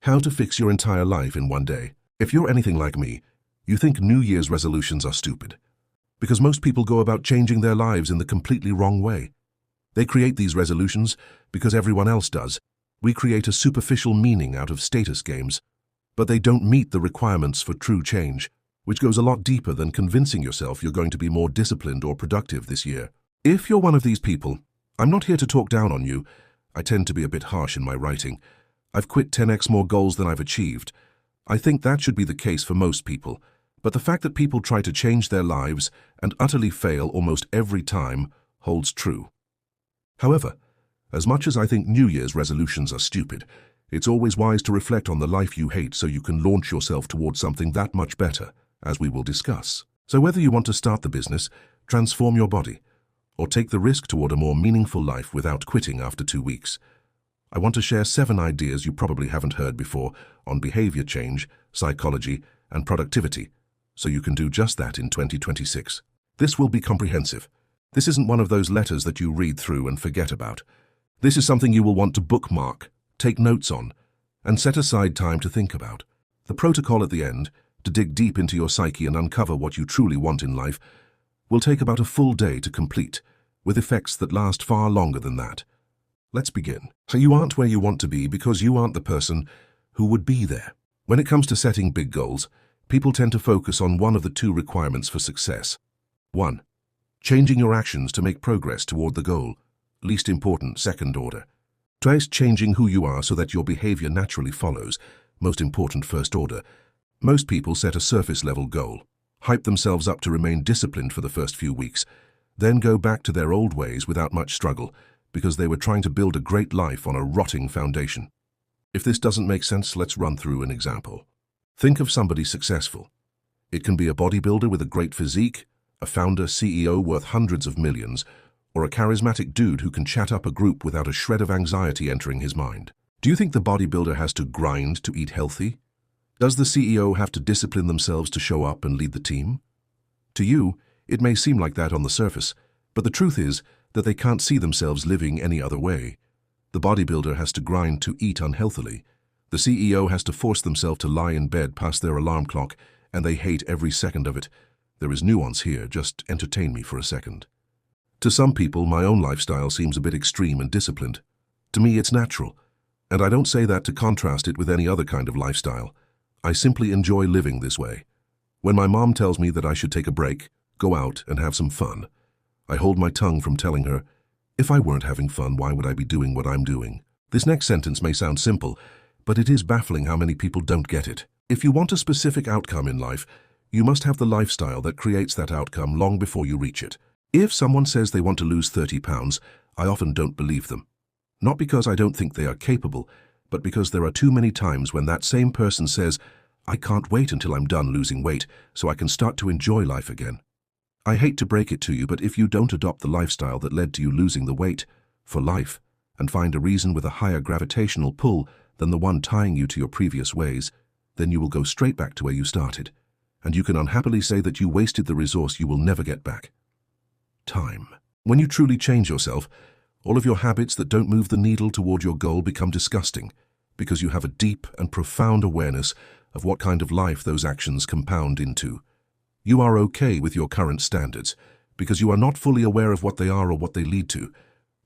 How to fix your entire life in one day. If you're anything like me, you think New Year's resolutions are stupid. Because most people go about changing their lives in the completely wrong way. They create these resolutions because everyone else does. We create a superficial meaning out of status games, but they don't meet the requirements for true change, which goes a lot deeper than convincing yourself you're going to be more disciplined or productive this year. If you're one of these people, I'm not here to talk down on you. I tend to be a bit harsh in my writing. I've quit 10x more goals than I've achieved. I think that should be the case for most people, but the fact that people try to change their lives and utterly fail almost every time holds true. However, as much as I think New Year's resolutions are stupid, it's always wise to reflect on the life you hate so you can launch yourself towards something that much better, as we will discuss. So whether you want to start the business, transform your body, or take the risk toward a more meaningful life without quitting after 2 weeks, I want to share 7 ideas you probably haven't heard before on behavior change, psychology, and productivity, so you can do just that in 2026. This will be comprehensive. This isn't one of those letters that you read through and forget about. This is something you will want to bookmark, take notes on, and set aside time to think about. The protocol at the end, to dig deep into your psyche and uncover what you truly want in life, will take about a full day to complete, with effects that last far longer than that. Let's begin. So you aren't where you want to be because you aren't the person who would be there. When it comes to setting big goals, people tend to focus on one of the 2 requirements for success. 1. Changing your actions to make progress toward the goal. Least important, second order. Twice, changing who you are so that your behavior naturally follows. Most important, first order. Most people set a surface-level goal, hype themselves up to remain disciplined for the first few weeks, then go back to their old ways without much struggle, because they were trying to build a great life on a rotting foundation. If this doesn't make sense, let's run through an example. Think of somebody successful. It can be a bodybuilder with a great physique, a founder, CEO worth hundreds of millions, or a charismatic dude who can chat up a group without a shred of anxiety entering his mind. Do you think the bodybuilder has to grind to eat healthy? Does the CEO have to discipline themselves to show up and lead the team? To you, it may seem like that on the surface, but the truth is that they can't see themselves living any other way. The bodybuilder has to grind to eat unhealthily. The CEO has to force themselves to lie in bed past their alarm clock, and they hate every second of it. There is nuance here, just entertain me for a second. To some people, my own lifestyle seems a bit extreme and disciplined. To me, it's natural, and I don't say that to contrast it with any other kind of lifestyle. I simply enjoy living this way. When my mom tells me that I should take a break, go out and have some fun, I hold my tongue from telling her, if I weren't having fun, why would I be doing what I'm doing? This next sentence may sound simple, but it is baffling how many people don't get it. If you want a specific outcome in life, you must have the lifestyle that creates that outcome long before you reach it. If someone says they want to lose 30 pounds, I often don't believe them. Not because I don't think they are capable, but because there are too many times when that same person says, I can't wait until I'm done losing weight so I can start to enjoy life again. I hate to break it to you, but if you don't adopt the lifestyle that led to you losing the weight for life and find a reason with a higher gravitational pull than the one tying you to your previous ways, then you will go straight back to where you started, and you can unhappily say that you wasted the resource you will never get back. Time. When you truly change yourself, all of your habits that don't move the needle toward your goal become disgusting, because you have a deep and profound awareness of what kind of life those actions compound into. You are okay with your current standards, because you are not fully aware of what they are or what they lead to.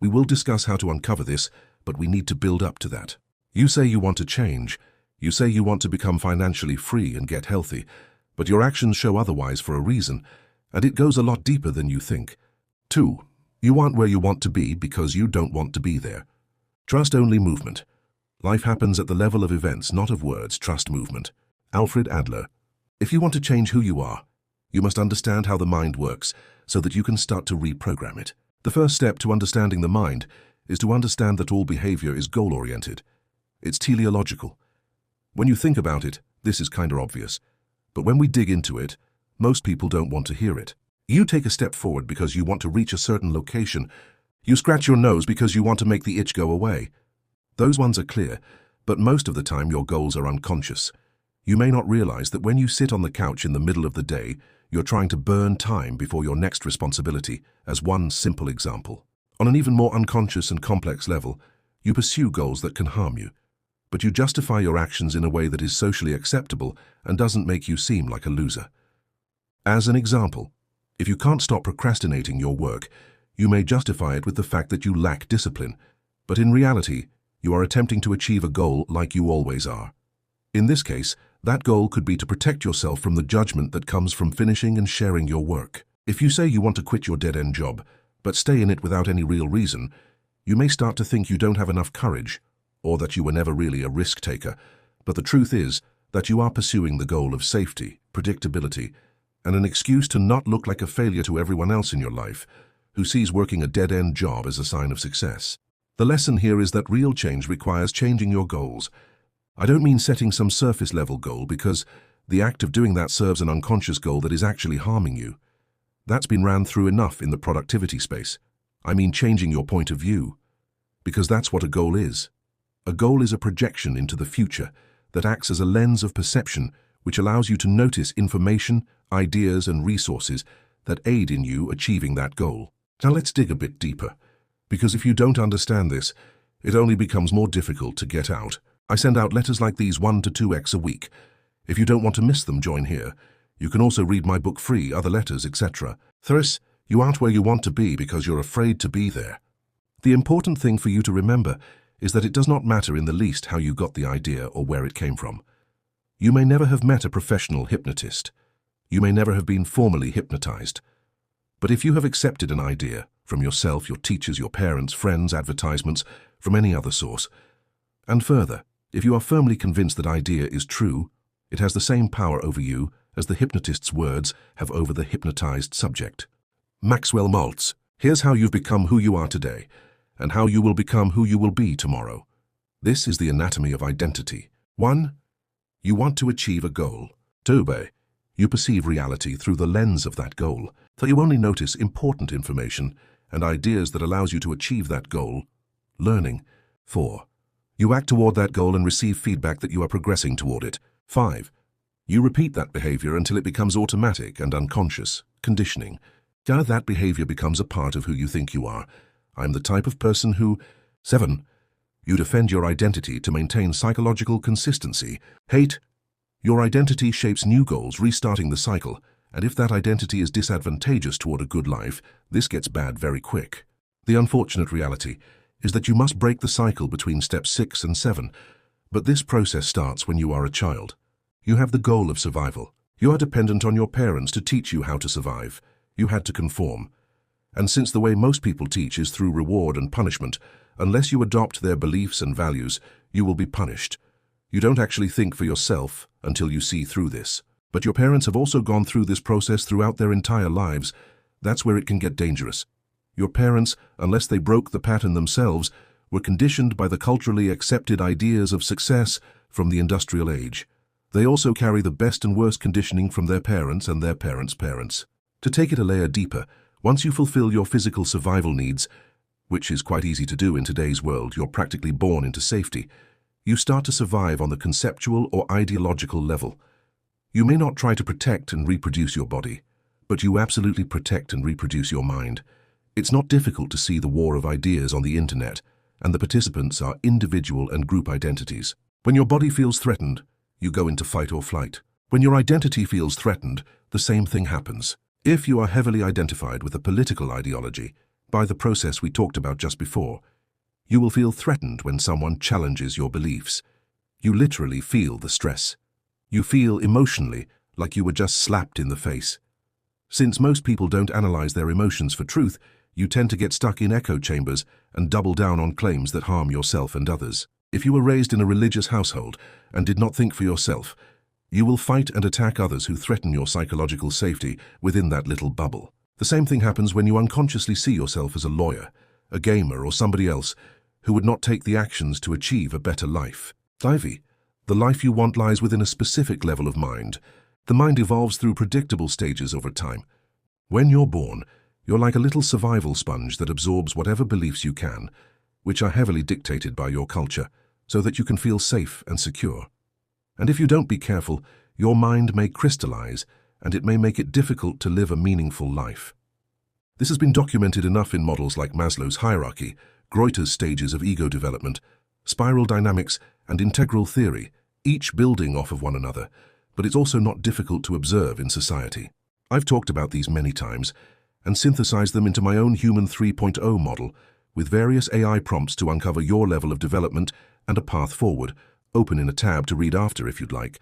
We will discuss how to uncover this, but we need to build up to that. You say you want to change. You say you want to become financially free and get healthy, but your actions show otherwise for a reason, and it goes a lot deeper than you think. 2. You aren't where you want to be because you don't want to be there. Trust only movement. Life happens at the level of events, not of words. Trust movement. Alfred Adler. If you want to change who you are, you must understand how the mind works so that you can start to reprogram it. The first step to understanding the mind is to understand that all behavior is goal-oriented. It's teleological. When you think about it, this is kinda obvious. But when we dig into it, most people don't want to hear it. You take a step forward because you want to reach a certain location. You scratch your nose because you want to make the itch go away. Those ones are clear, but most of the time your goals are unconscious. You may not realize that when you sit on the couch in the middle of the day, you're trying to burn time before your next responsibility, as one simple example. On an even more unconscious and complex level, you pursue goals that can harm you, but you justify your actions in a way that is socially acceptable and doesn't make you seem like a loser. As an example, if you can't stop procrastinating your work, you may justify it with the fact that you lack discipline, but in reality, you are attempting to achieve a goal like you always are. In this case, that goal could be to protect yourself from the judgment that comes from finishing and sharing your work. If you say you want to quit your dead-end job, but stay in it without any real reason, you may start to think you don't have enough courage, or that you were never really a risk-taker. But the truth is that you are pursuing the goal of safety, predictability, and an excuse to not look like a failure to everyone else in your life, who sees working a dead-end job as a sign of success. The lesson here is that real change requires changing your goals. I don't mean setting some surface-level goal, because the act of doing that serves an unconscious goal that is actually harming you. That's been ran through enough in the productivity space. I mean changing your point of view, because that's what a goal is. A goal is a projection into the future that acts as a lens of perception which allows you to notice information, ideas, and resources that aid in you achieving that goal. Now let's dig a bit deeper, because if you don't understand this, it only becomes more difficult to get out. I send out letters like these 1 to 2x a week. If you don't want to miss them, join here. You can also read my book free, other letters, etc. Thus, you aren't where you want to be because you're afraid to be there. The important thing for you to remember is that it does not matter in the least how you got the idea or where it came from. You may never have met a professional hypnotist. You may never have been formally hypnotized. But if you have accepted an idea from yourself, your teachers, your parents, friends, advertisements, from any other source, and further, if you are firmly convinced that idea is true, it has the same power over you as the hypnotist's words have over the hypnotized subject. Maxwell Maltz. Here's how you've become who you are today, and how you will become who you will be tomorrow. This is the anatomy of identity. 1. You want to achieve a goal. 2. You perceive reality through the lens of that goal, so you only notice important information and ideas that allows you to achieve that goal. Learning. 4. You act toward that goal and receive feedback that you are progressing toward it. 5. You repeat that behavior until it becomes automatic and unconscious. Conditioning. Now that behavior becomes a part of who you think you are. I'm the type of person who... 7. You defend your identity to maintain psychological consistency. 8. Your identity shapes new goals, restarting the cycle, and if that identity is disadvantageous toward a good life, this gets bad very quick. The unfortunate reality is that you must break the cycle between steps 6 and 7, but this process starts when you are a child. You have the goal of survival. You are dependent on your parents to teach you how to survive. You had to conform. And since the way most people teach is through reward and punishment, unless you adopt their beliefs and values, you will be punished. You don't actually think for yourself until you see through this. But your parents have also gone through this process throughout their entire lives. That's where it can get dangerous. Your parents, unless they broke the pattern themselves, were conditioned by the culturally accepted ideas of success from the industrial age. They also carry the best and worst conditioning from their parents and their parents' parents. To take it a layer deeper, once you fulfill your physical survival needs, which is quite easy to do in today's world, you're practically born into safety, you start to survive on the conceptual or ideological level. You may not try to protect and reproduce your body, but you absolutely protect and reproduce your mind. It's not difficult to see the war of ideas on the internet, and the participants are individual and group identities. When your body feels threatened, you go into fight or flight. When your identity feels threatened, the same thing happens. If you are heavily identified with a political ideology, by the process we talked about just before, you will feel threatened when someone challenges your beliefs. You literally feel the stress. You feel emotionally like you were just slapped in the face. Since most people don't analyze their emotions for truth, you tend to get stuck in echo chambers and double down on claims that harm yourself and others. If you were raised in a religious household and did not think for yourself, you will fight and attack others who threaten your psychological safety within that little bubble. The same thing happens when you unconsciously see yourself as a lawyer, a gamer, or somebody else who would not take the actions to achieve a better life. Ivy, the life you want lies within a specific level of mind. The mind evolves through predictable stages over time. When you're born, you're like a little survival sponge that absorbs whatever beliefs you can, which are heavily dictated by your culture, so that you can feel safe and secure. And if you don't be careful, your mind may crystallize, and it may make it difficult to live a meaningful life. This has been documented enough in models like Maslow's hierarchy, Greuter's stages of ego development, spiral dynamics, and integral theory, each building off of one another, but it's also not difficult to observe in society. I've talked about these many times and synthesized them into my own Human 3.0 model with various AI prompts to uncover your level of development and a path forward, open in a tab to read after if you'd like.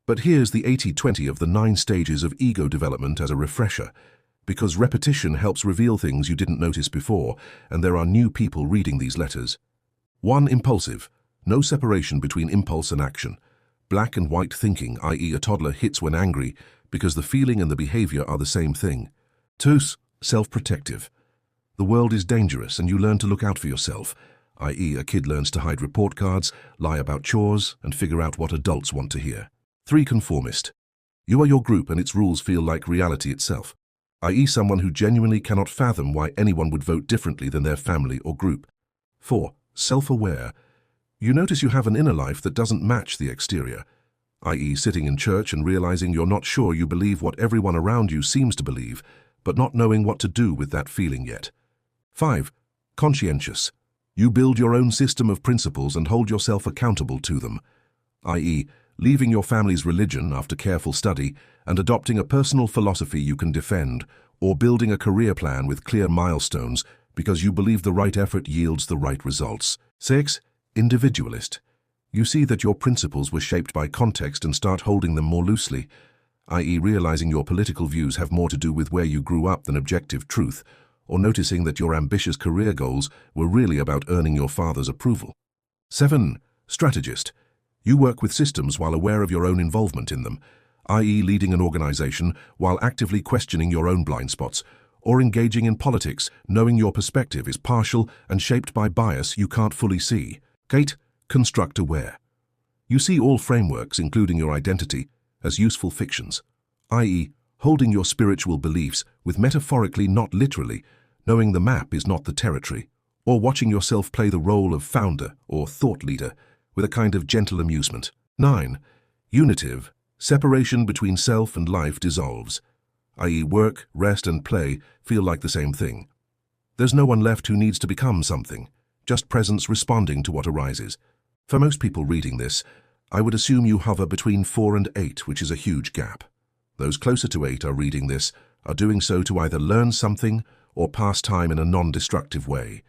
But here's the 80-20 of the 9 stages of ego development as a refresher, because repetition helps reveal things you didn't notice before, and there are new people reading these letters. 1. Impulsive. No separation between impulse and action. Black and white thinking, i.e. a toddler hits when angry, because the feeling and the behavior are the same thing. 2. Self-protective. The world is dangerous and you learn to look out for yourself, i.e. a kid learns to hide report cards, lie about chores, and figure out what adults want to hear. 3. Conformist. You are your group and its rules feel like reality itself, i.e. someone who genuinely cannot fathom why anyone would vote differently than their family or group. 4. Self-aware. You notice you have an inner life that doesn't match the exterior, i.e. sitting in church and realizing you're not sure you believe what everyone around you seems to believe, but not knowing what to do with that feeling yet. 5. Conscientious. You build your own system of principles and hold yourself accountable to them, i.e. leaving your family's religion after careful study and adopting a personal philosophy you can defend, or building a career plan with clear milestones because you believe the right effort yields the right results. 6. Individualist. You see that your principles were shaped by context and start holding them more loosely, i.e. realizing your political views have more to do with where you grew up than objective truth, or noticing that your ambitious career goals were really about earning your father's approval. 7. Strategist. You work with systems while aware of your own involvement in them, i.e. leading an organization while actively questioning your own blind spots, or engaging in politics knowing your perspective is partial and shaped by bias you can't fully see. 8. Construct aware. You see all frameworks, including your identity, as useful fictions, i.e. holding your spiritual beliefs with metaphorically, not literally, knowing the map is not the territory, or watching yourself play the role of founder or thought leader with a kind of gentle amusement. 9. Unitive. Separation between self and life dissolves, i.e. work, rest and play feel like the same thing. There's no one left who needs to become something, just presence responding to what arises. For most people reading this, I would assume you hover between 4 and 8, which is a huge gap. Those closer to 8 are reading this, are doing so to either learn something or pass time in a non-destructive way.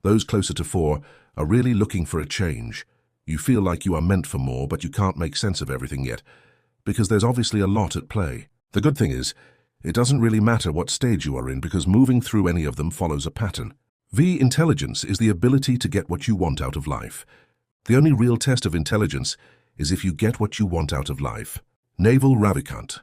Those closer to 4 are really looking for a change. You feel like you are meant for more, but you can't make sense of everything yet, because there's obviously a lot at play. The good thing is, it doesn't really matter what stage you are in because moving through any of them follows a pattern. V. Intelligence is the ability to get what you want out of life. The only real test of intelligence is if you get what you want out of life. Naval Ravikant.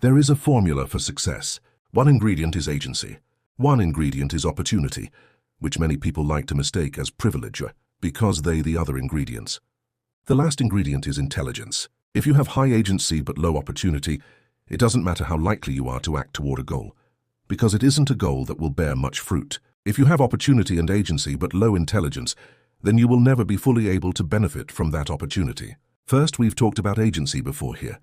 There is a formula for success. One ingredient is agency. One ingredient is opportunity, which many people like to mistake as privilege because they the other ingredients. The last ingredient is intelligence. If you have high agency but low opportunity, it doesn't matter how likely you are to act toward a goal, because it isn't a goal that will bear much fruit. If you have opportunity and agency but low intelligence, then you will never be fully able to benefit from that opportunity. First, we've talked about agency before here.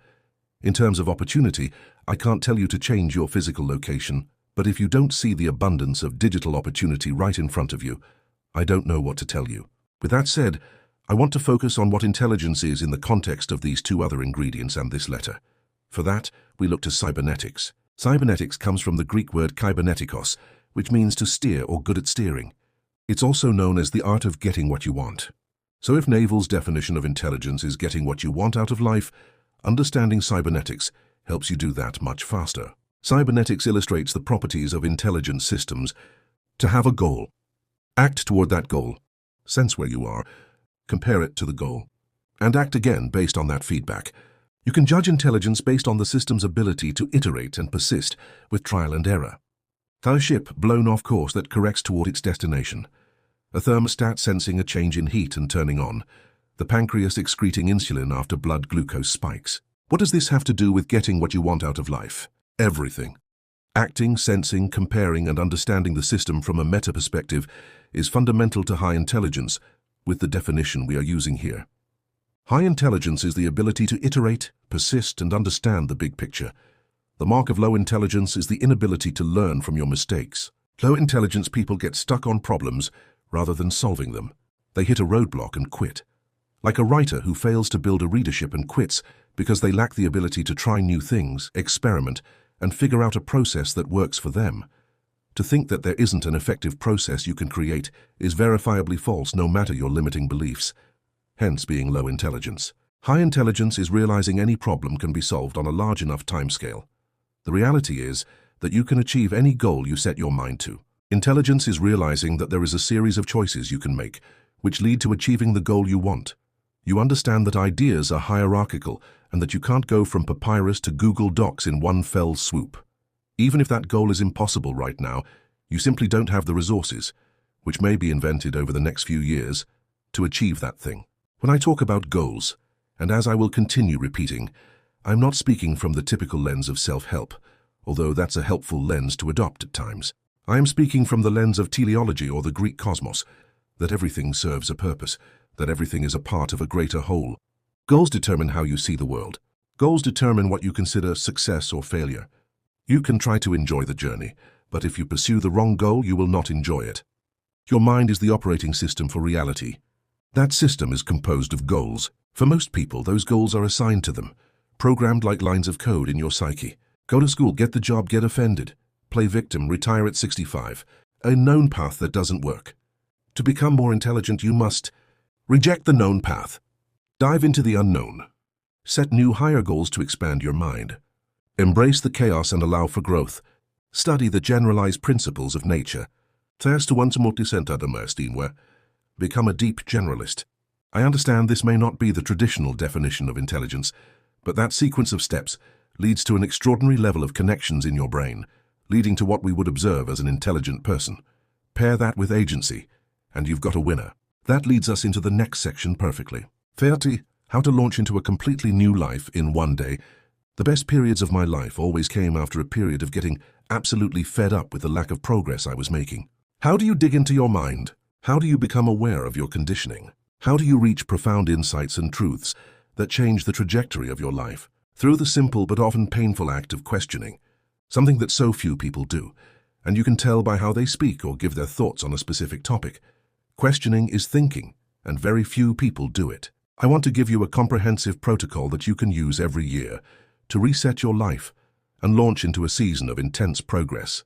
In terms of opportunity, I can't tell you to change your physical location, but if you don't see the abundance of digital opportunity right in front of you, I don't know what to tell you. With that said, I want to focus on what intelligence is in the context of these 2 other ingredients and this letter. For that, we look to cybernetics. Cybernetics comes from the Greek word kybernetikos, which means to steer or good at steering. It's also known as the art of getting what you want. So if Naval's definition of intelligence is getting what you want out of life, understanding cybernetics helps you do that much faster. Cybernetics illustrates the properties of intelligent systems. To have a goal. Act toward that goal. Sense where you are. Compare it to the goal. And act again based on that feedback. You can judge intelligence based on the system's ability to iterate and persist with trial and error. A ship blown off course that corrects toward its destination. A thermostat sensing a change in heat and turning on. The pancreas excreting insulin after blood glucose spikes. What does this have to do with getting what you want out of life? Everything. Acting, sensing, comparing, and understanding the system from a meta perspective is fundamental to high intelligence, with the definition we are using here. High intelligence is the ability to iterate, persist, and understand the big picture. The mark of low intelligence is the inability to learn from your mistakes. Low intelligence people get stuck on problems rather than solving them. They hit a roadblock and quit. Like a writer who fails to build a readership and quits because they lack the ability to try new things, experiment, and figure out a process that works for them. To think that there isn't an effective process you can create is verifiably false no matter your limiting beliefs, hence being low intelligence. High intelligence is realizing any problem can be solved on a large enough timescale. The reality is that you can achieve any goal you set your mind to. Intelligence is realizing that there is a series of choices you can make which lead to achieving the goal you want. You understand that ideas are hierarchical and that you can't go from Papyrus to Google Docs in one fell swoop. Even if that goal is impossible right now, you simply don't have the resources, which may be invented over the next few years, to achieve that thing. When I talk about goals, and as I will continue repeating, I'm not speaking from the typical lens of self-help, although that's a helpful lens to adopt at times. I am speaking from the lens of teleology or the Greek cosmos, that everything serves a purpose, that everything is a part of a greater whole. Goals determine how you see the world. Goals determine what you consider success or failure. You can try to enjoy the journey, but if you pursue the wrong goal, you will not enjoy it. Your mind is the operating system for reality. That system is composed of goals. For most people, those goals are assigned to them, programmed like lines of code in your psyche. Go to school, get the job, get offended, play victim, retire at 65. A known path that doesn't work. To become more intelligent, you must reject the known path. Dive into the unknown. Set new higher goals to expand your mind. Embrace the chaos and allow for growth. Study the generalized principles of nature. Become a deep generalist. I understand this may not be the traditional definition of intelligence, but that sequence of steps leads to an extraordinary level of connections in your brain, leading to what we would observe as an intelligent person. Pair that with agency, and you've got a winner. That leads us into the next section perfectly. 30. How to launch into a completely new life in one day. The best periods of my life always came after a period of getting absolutely fed up with the lack of progress I was making. How do you dig into your mind? How do you become aware of your conditioning? How do you reach profound insights and truths that change the trajectory of your life? Through the simple but often painful act of questioning, something that so few people do, and you can tell by how they speak or give their thoughts on a specific topic. Questioning is thinking, and very few people do it. I want to give you a comprehensive protocol that you can use every year to reset your life and launch into a season of intense progress.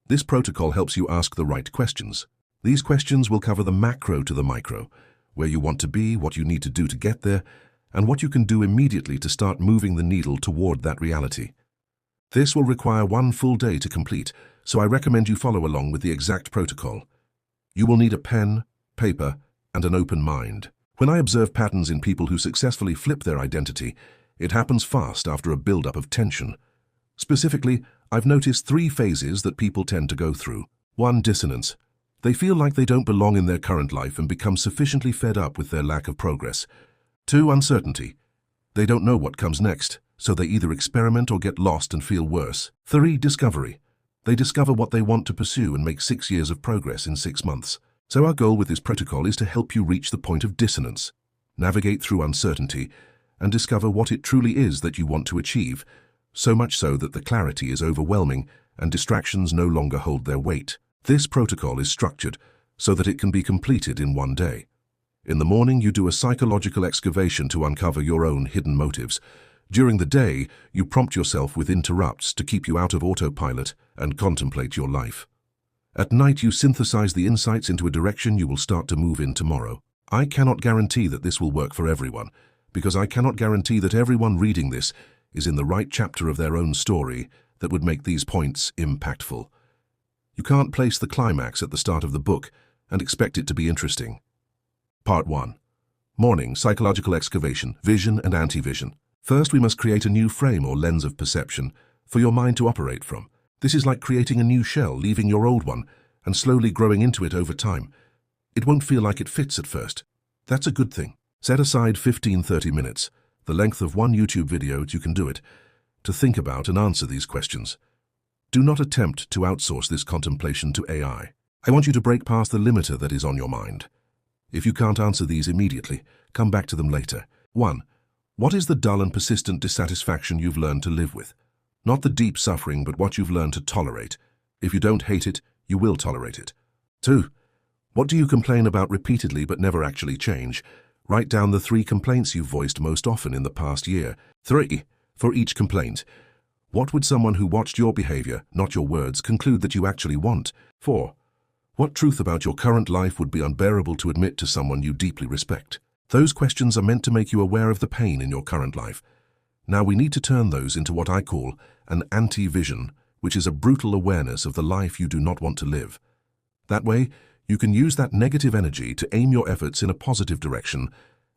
This protocol helps you ask the right questions. These questions will cover the macro to the micro, where you want to be, what you need to do to get there, and what you can do immediately to start moving the needle toward that reality. This will require one full day to complete, so I recommend you follow along with the exact protocol. You will need a pen, paper, and an open mind. When I observe patterns in people who successfully flip their identity, it happens fast after a buildup of tension. Specifically, I've noticed 3 phases that people tend to go through. 1. Dissonance. They feel like they don't belong in their current life and become sufficiently fed up with their lack of progress. 2. Uncertainty. They don't know what comes next, so they either experiment or get lost and feel worse. 3. Discovery. They discover what they want to pursue and make 6 years of progress in 6 months. So our goal with this protocol is to help you reach the point of dissonance, navigate through uncertainty, and discover what it truly is that you want to achieve, so much so that the clarity is overwhelming and distractions no longer hold their weight. This protocol is structured so that it can be completed in one day. In the morning, you do a psychological excavation to uncover your own hidden motives. During the day, you prompt yourself with interrupts to keep you out of autopilot and contemplate your life. At night, you synthesize the insights into a direction you will start to move in tomorrow. I cannot guarantee that this will work for everyone, because I cannot guarantee that everyone reading this is in the right chapter of their own story that would make these points impactful. You can't place the climax at the start of the book and expect it to be interesting. Part 1. Morning, psychological excavation, vision and anti-vision. First, we must create a new frame or lens of perception for your mind to operate from. This is like creating a new shell, leaving your old one, and slowly growing into it over time. It won't feel like it fits at first. That's a good thing. Set aside 15-30 minutes, the length of one YouTube video you can do it, to think about and answer these questions. Do not attempt to outsource this contemplation to AI. I want you to break past the limiter that is on your mind. If you can't answer these immediately, come back to them later. 1. What is the dull and persistent dissatisfaction you've learned to live with? Not the deep suffering, but what you've learned to tolerate. If you don't hate it, you will tolerate it. 2. What do you complain about repeatedly but never actually change? Write down the 3 complaints you've voiced most often in the past year. 3. For each complaint, what would someone who watched your behavior, not your words, conclude that you actually want? 4. What truth about your current life would be unbearable to admit to someone you deeply respect? Those questions are meant to make you aware of the pain in your current life. Now we need to turn those into what I call an anti-vision, which is a brutal awareness of the life you do not want to live. That way, you can use that negative energy to aim your efforts in a positive direction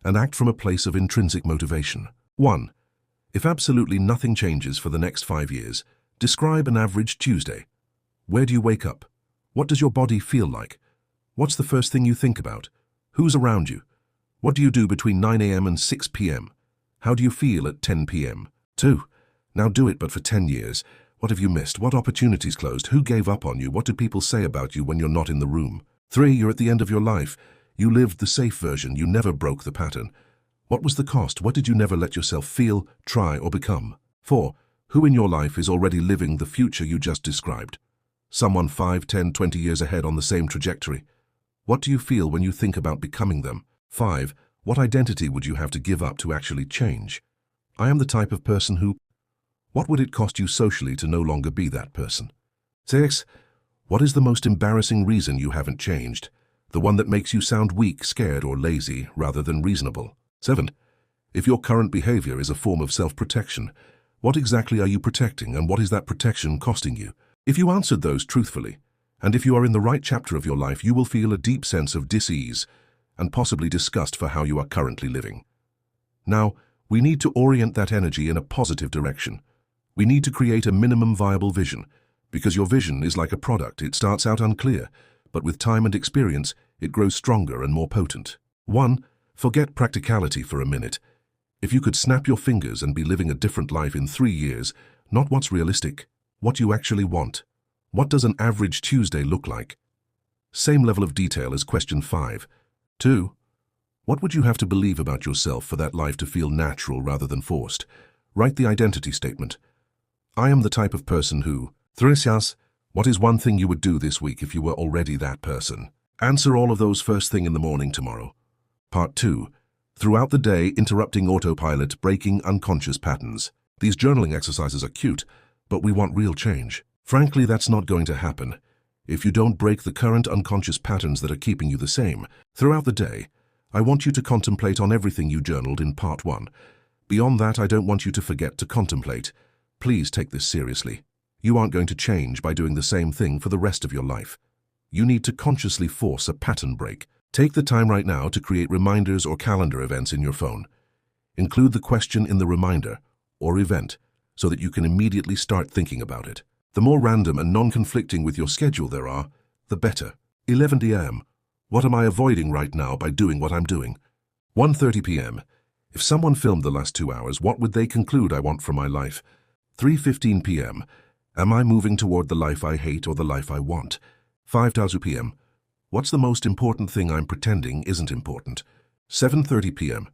and act from a place of intrinsic motivation. 1. If absolutely nothing changes for the next 5 years, describe an average Tuesday. Where do you wake up? What does your body feel like? What's the first thing you think about? Who's around you? What do you do between 9 a.m. and 6 p.m.? How do you feel at 10 p.m.? 2. Now do it, but for 10 years. What have you missed? What opportunities closed? Who gave up on you? What do people say about you when you're not in the room? 3. You're at the end of your life. You lived the safe version. You never broke the pattern. What was the cost? What did you never let yourself feel, try, or become? 4. Who in your life is already living the future you just described? Someone 5, 10, 20 years ahead on the same trajectory. What do you feel when you think about becoming them? 5. What identity would you have to give up to actually change? I am the type of person who... What would it cost you socially to no longer be that person? 6. What is the most embarrassing reason you haven't changed? The one that makes you sound weak, scared, or lazy rather than reasonable. 7. If your current behavior is a form of self-protection, what exactly are you protecting and what is that protection costing you? If you answered those truthfully, and if you are in the right chapter of your life, you will feel a deep sense of dis-ease and possibly disgust for how you are currently living. Now, we need to orient that energy in a positive direction. We need to create a minimum viable vision, because your vision is like a product. It starts out unclear, but with time and experience, it grows stronger and more potent. 1. Forget practicality for a minute. If you could snap your fingers and be living a different life in 3 years, not what's realistic, what you actually want. What does an average Tuesday look like? Same level of detail as question 5. 2. What would you have to believe about yourself for that life to feel natural rather than forced? Write the identity statement. I am the type of person who... 3. What is one thing you would do this week if you were already that person? Answer all of those first thing in the morning tomorrow. Part 2. Throughout the day, interrupting autopilot, breaking unconscious patterns. These journaling exercises are cute, but we want real change. Frankly, that's not going to happen if you don't break the current unconscious patterns that are keeping you the same. Throughout the day, I want you to contemplate on everything you journaled in part 1. Beyond that, I don't want you to forget to contemplate. Please take this seriously. You aren't going to change by doing the same thing for the rest of your life. You need to consciously force a pattern break. Take the time right now to create reminders or calendar events in your phone. Include the question in the reminder or event so that you can immediately start thinking about it. The more random and non-conflicting with your schedule there are, the better. 11 a.m. What am I avoiding right now by doing what I'm doing? 1:30 p.m. If someone filmed the last 2 hours, what would they conclude I want from my life? 3:15 p.m. Am I moving toward the life I hate or the life I want? 5:00 p.m. What's the most important thing I'm pretending isn't important? 7:30 p.m.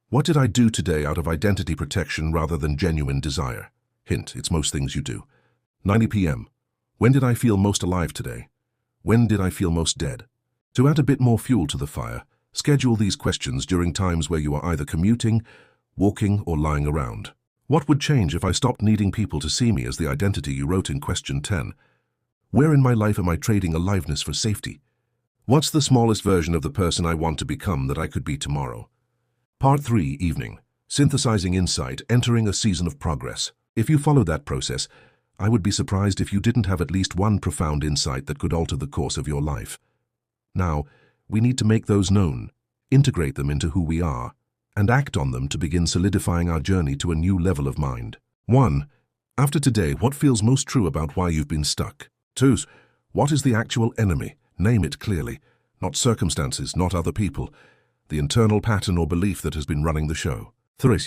What did I do today out of identity protection rather than genuine desire? Hint, it's most things you do. 9 p.m. When did I feel most alive today? When did I feel most dead? To add a bit more fuel to the fire, schedule these questions during times where you are either commuting, walking, or lying around. What would change if I stopped needing people to see me as the identity you wrote in question 10? Where in my life am I trading aliveness for safety? What's the smallest version of the person I want to become that I could be tomorrow? Part 3, evening. Synthesizing insight, entering a season of progress. If you followed that process, I would be surprised if you didn't have at least one profound insight that could alter the course of your life. Now, we need to make those known, integrate them into who we are, and act on them to begin solidifying our journey to a new level of mind. 1. After today, what feels most true about why you've been stuck? 2. What is the actual enemy? Name it clearly. Not circumstances, not other people. The internal pattern or belief that has been running the show. 3.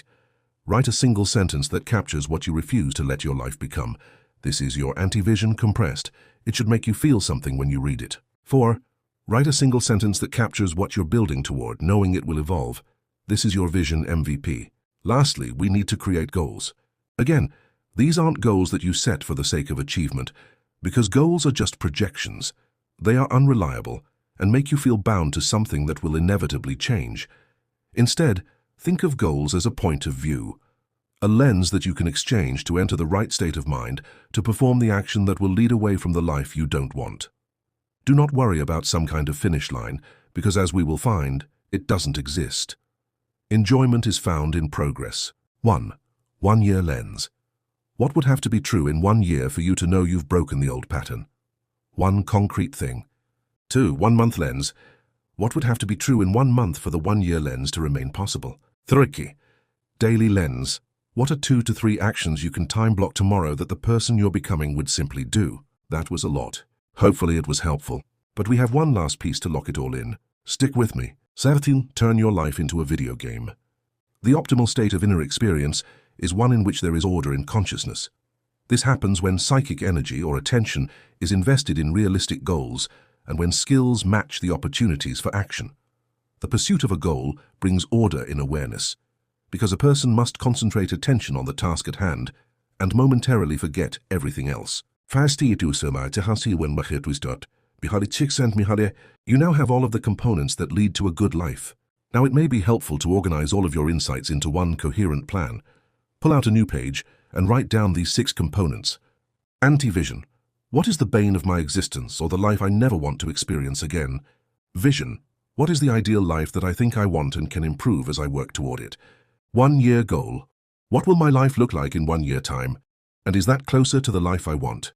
Write a single sentence that captures what you refuse to let your life become. This is your anti-vision compressed. It should make you feel something when you read it. 4. Write a single sentence that captures what you're building toward, knowing it will evolve. This is your vision MVP. Lastly, we need to create goals. Again, these aren't goals that you set for the sake of achievement, because goals are just projections. They are unreliable and make you feel bound to something that will inevitably change. Instead, think of goals as a point of view, a lens that you can exchange to enter the right state of mind to perform the action that will lead away from the life you don't want. Do not worry about some kind of finish line, because as we will find, it doesn't exist. Enjoyment is found in progress. 1. 1 year lens. What would have to be true in 1 year for you to know you've broken the old pattern? One concrete thing. 2. 1 month lens. What would have to be true in 1 month for the 1 year lens to remain possible? 3. Daily lens. What are 2 to 3 actions you can time block tomorrow that the person you're becoming would simply do? That was a lot. Hopefully it was helpful. But we have one last piece to lock it all in. Stick with me. 17. Turn your life into a video game. The optimal state of inner experience is one in which there is order in consciousness. This happens when psychic energy or attention is invested in realistic goals and when skills match the opportunities for action. The pursuit of a goal brings order in awareness, because a person must concentrate attention on the task at hand and momentarily forget everything else. You now have all of the components that lead to a good life. Now it may be helpful to organize all of your insights into one coherent plan. Pull out a new page and write down these 6 components. Anti-vision. What is the bane of my existence or the life I never want to experience again? Vision. What is the ideal life that I think I want and can improve as I work toward it? 1 year goal. What will my life look like in 1 year time? And is that closer to the life I want?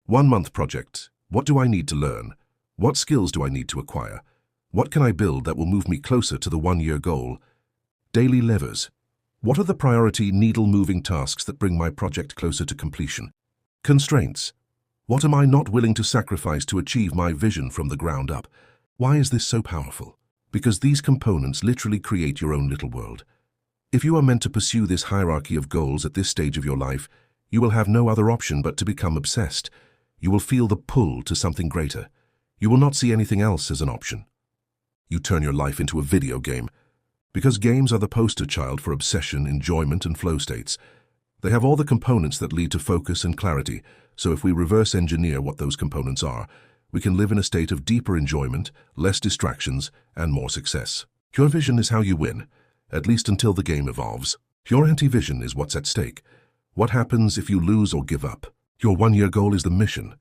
1 month project. What do I need to learn? What skills do I need to acquire? What can I build that will move me closer to the 1 year goal? Daily levers. What are the priority needle-moving tasks that bring my project closer to completion? Constraints. What am I not willing to sacrifice to achieve my vision from the ground up? Why is this so powerful? Because these components literally create your own little world. If you are meant to pursue this hierarchy of goals at this stage of your life, you will have no other option but to become obsessed. You will feel the pull to something greater. You will not see anything else as an option. You turn your life into a video game, because games are the poster child for obsession, enjoyment, and flow states. They have all the components that lead to focus and clarity, so if we reverse engineer what those components are, we can live in a state of deeper enjoyment, less distractions, and more success. Your vision is how you win, at least until the game evolves. Your anti-vision is what's at stake. What happens if you lose or give up? Your 1 year goal is the mission.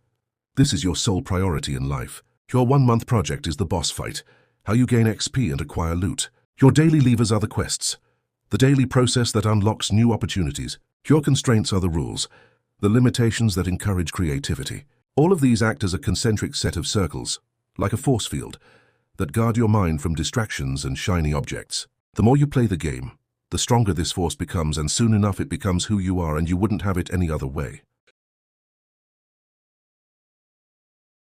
This is your sole priority in life. Your 1 month project is the boss fight, how you gain XP and acquire loot. Your daily levers are the quests, the daily process that unlocks new opportunities. Your constraints are the rules, the limitations that encourage creativity. All of these act as a concentric set of circles, like a force field, that guard your mind from distractions and shiny objects. The more you play the game, the stronger this force becomes, and soon enough it becomes who you are, and you wouldn't have it any other way.